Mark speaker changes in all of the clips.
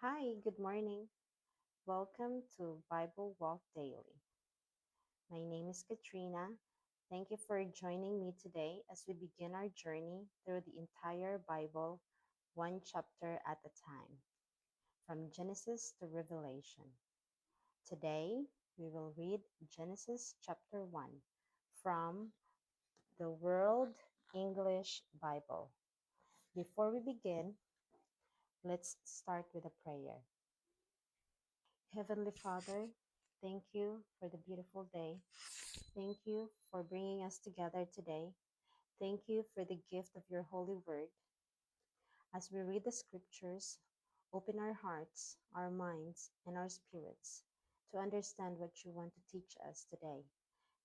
Speaker 1: Hi, good morning. Welcome to Bible Walk Daily. My name is Katrina. Thank you for joining me today as we begin our journey through the entire Bible, one chapter at a time, from Genesis to Revelation. Today, we will read Genesis chapter 1 from the World English Bible. Before we begin, let's start with a prayer. Heavenly Father, thank you for the beautiful day. Thank you for bringing us together today. Thank you for the gift of your holy word. As we read the scriptures, open our hearts, our minds, and our spirits to understand what you want to teach us today.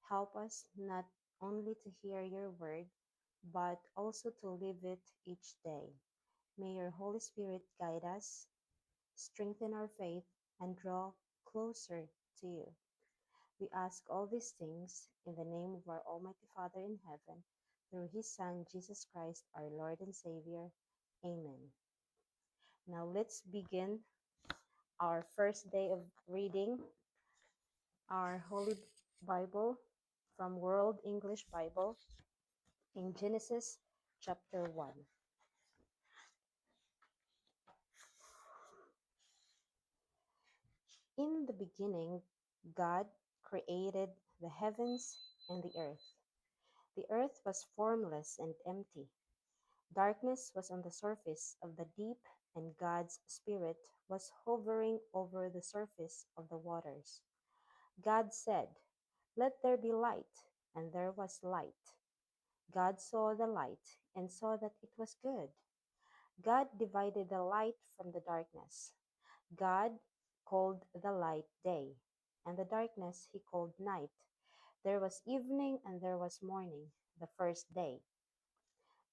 Speaker 1: Help us not only to hear your word, but also to live it each day. May your Holy Spirit guide us, strengthen our faith, and draw closer to you. We ask all these things in the name of our Almighty Father in heaven, through his Son, Jesus Christ, our Lord and Savior. Amen. Now let's begin our first day of reading our Holy Bible from World English Bible in Genesis chapter 1. In the beginning, God created the heavens and the earth. The earth was formless and empty. Darkness was on the surface of the deep, and God's Spirit was hovering over the surface of the waters. God said, "Let there be light," and there was light. God saw the light and saw that it was good. God divided the light from the darkness. God called the light day, and the darkness he called night. There was evening and there was morning, the first day.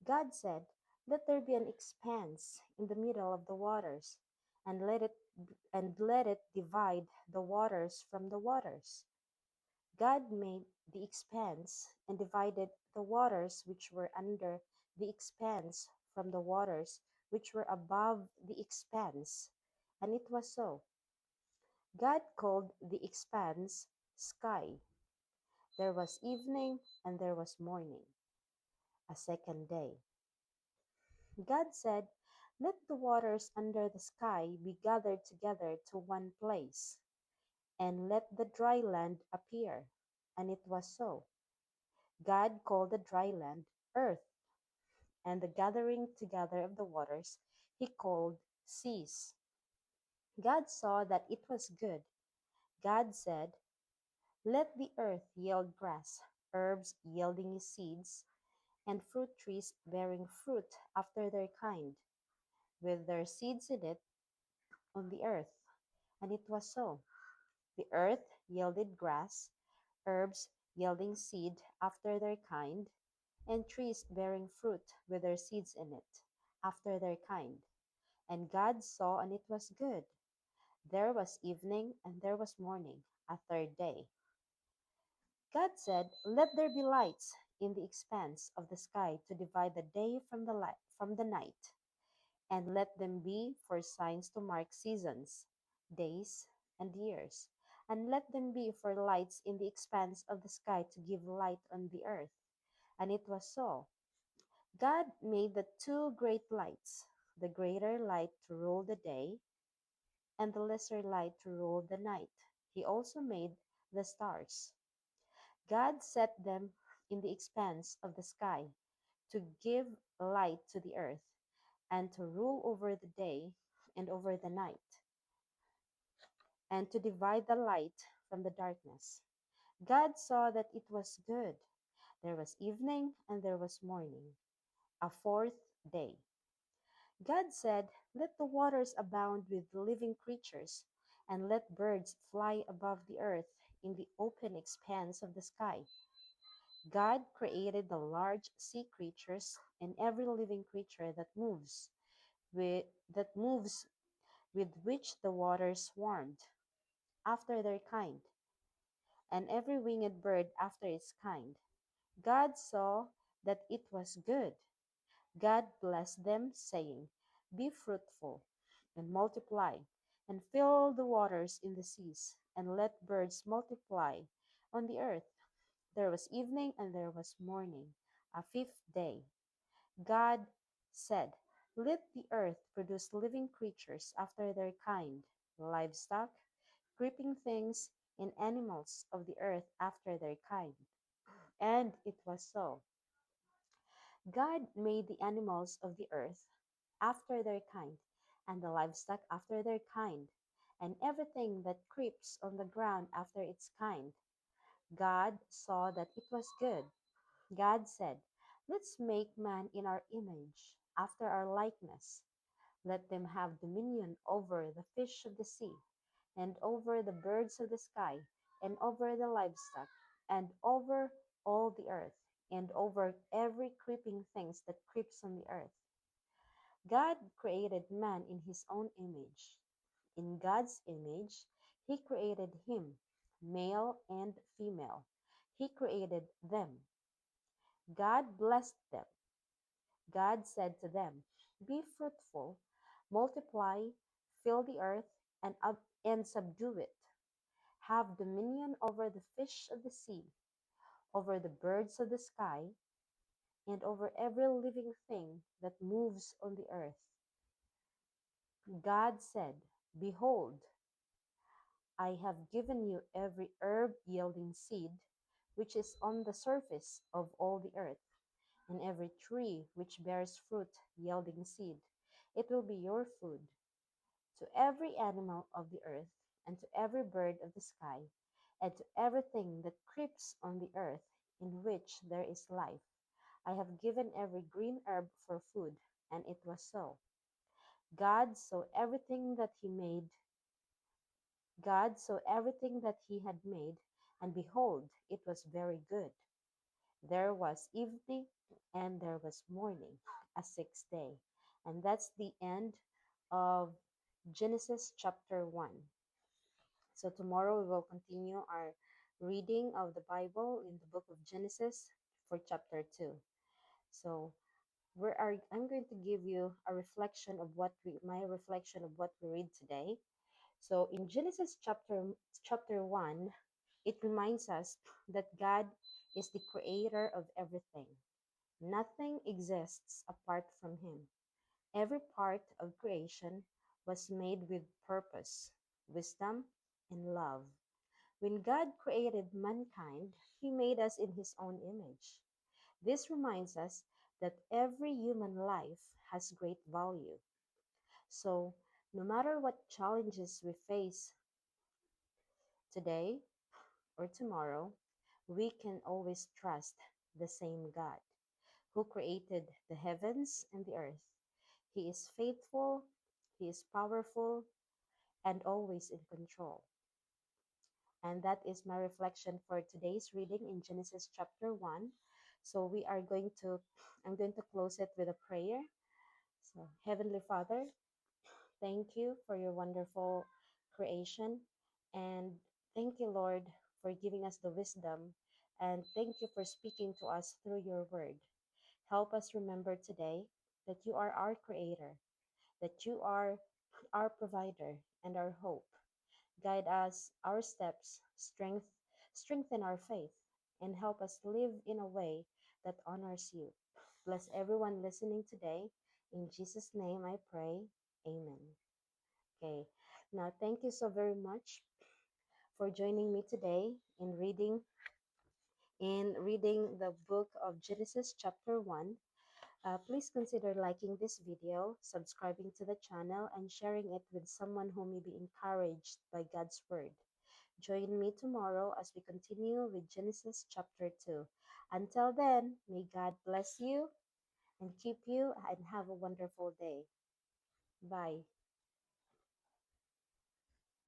Speaker 1: God said, "Let there be an expanse in the middle of the waters, and let it divide the waters from the waters." God made the expanse and divided the waters which were under the expanse from the waters which were above the expanse, and it was so. God called the expanse sky. There was evening and there was morning, a second day. God said, "Let the waters under the sky be gathered together to one place, and let the dry land appear." And it was so. God called the dry land earth, and the gathering together of the waters he called seas. God saw that it was good. God said, "Let the earth yield grass, herbs yielding seeds, and fruit trees bearing fruit after their kind, with their seeds in it on the earth." And it was so. The earth yielded grass, herbs yielding seed after their kind, and trees bearing fruit with their seeds in it after their kind. And God saw, and it was good. There was evening and there was morning, a third day. God said, "Let there be lights in the expanse of the sky to divide the day from the night, and let them be for signs to mark seasons, days, and years. And let them be for lights in the expanse of the sky to give light on the earth." And it was so. God made the two great lights, the greater light to rule the day, and the lesser light to rule the night. He also made the stars. God set them in the expanse of the sky to give light to the earth, and to rule over the day and over the night, and to divide the light from the darkness. God saw that it was good. There was evening and there was morning, a fourth day. God said, "Let the waters abound with living creatures, and let birds fly above the earth in the open expanse of the sky." God created the large sea creatures and every living creature that moves with which the waters swarmed, after their kind, and every winged bird after its kind. God saw that it was good. God blessed them, saying, "Be fruitful and multiply, and fill the waters in the seas, and let birds multiply on the earth. There was evening and there was morning, a fifth day. God said, let the earth produce living creatures after their kind, livestock, creeping things, and animals of the earth after their kind. And it was so. God made the animals of the earth after their kind, and the livestock after their kind, and everything that creeps on the ground after its kind. God saw that it was good. God said, let's make man in our image, after our likeness. Let them have dominion over the fish of the sea, and over the birds of the sky, and over the livestock, and over all the earth, and over every creeping thing that creeps on the earth. God created man in his own image. In God's image, he created him, male and female. He created them. God blessed them. God said to them, be fruitful, multiply, fill the earth, and subdue it. Have dominion over the fish of the sea, over the birds of the sky, and over every living thing that moves on the earth. God said, behold, I have given you every herb yielding seed, which is on the surface of all the earth, and every tree which bears fruit yielding seed. It will be your food. To every animal of the earth, and to every bird of the sky, and to everything that creeps on the earth, in which there is life, I have given every green herb for food. And it was so. God saw everything that he made. God saw everything that he had made, and behold, it was very good. There was evening and there was morning, a sixth day. And that's the end of Genesis chapter 1. So tomorrow we will continue our reading of the Bible in the book of Genesis for chapter 2. So I'm going to give you a reflection of my reflection of what we read today. So in Genesis chapter 1, it reminds us that God is the creator of everything. Nothing exists apart from him. Every part of creation was made with purpose, wisdom, and love. When God created mankind, he made us in his own image. This reminds us that every human life has great value. So, no matter what challenges we face today or tomorrow, we can always trust the same God who created the heavens and the earth. He is faithful, he is powerful, and always in control. And that is my reflection for today's reading in Genesis chapter 1. So I'm going to close it with a prayer. So, Heavenly Father, thank you for your wonderful creation. And thank you, Lord, for giving us the wisdom. And thank you for speaking to us through your word. Help us remember today that you are our creator, that you are our provider and our hope. Guide us, our steps, strengthen our faith, and help us live in a way that honors you. Bless everyone listening today. In Jesus' name I pray. Amen. Okay. Now, thank you so very much for joining me today in reading the book of Genesis chapter 1. Please consider liking this video, subscribing to the channel, and sharing it with someone who may be encouraged by God's word. Join me tomorrow as we continue with Genesis chapter 2. Until then, may God bless you and keep you and have a wonderful day. Bye.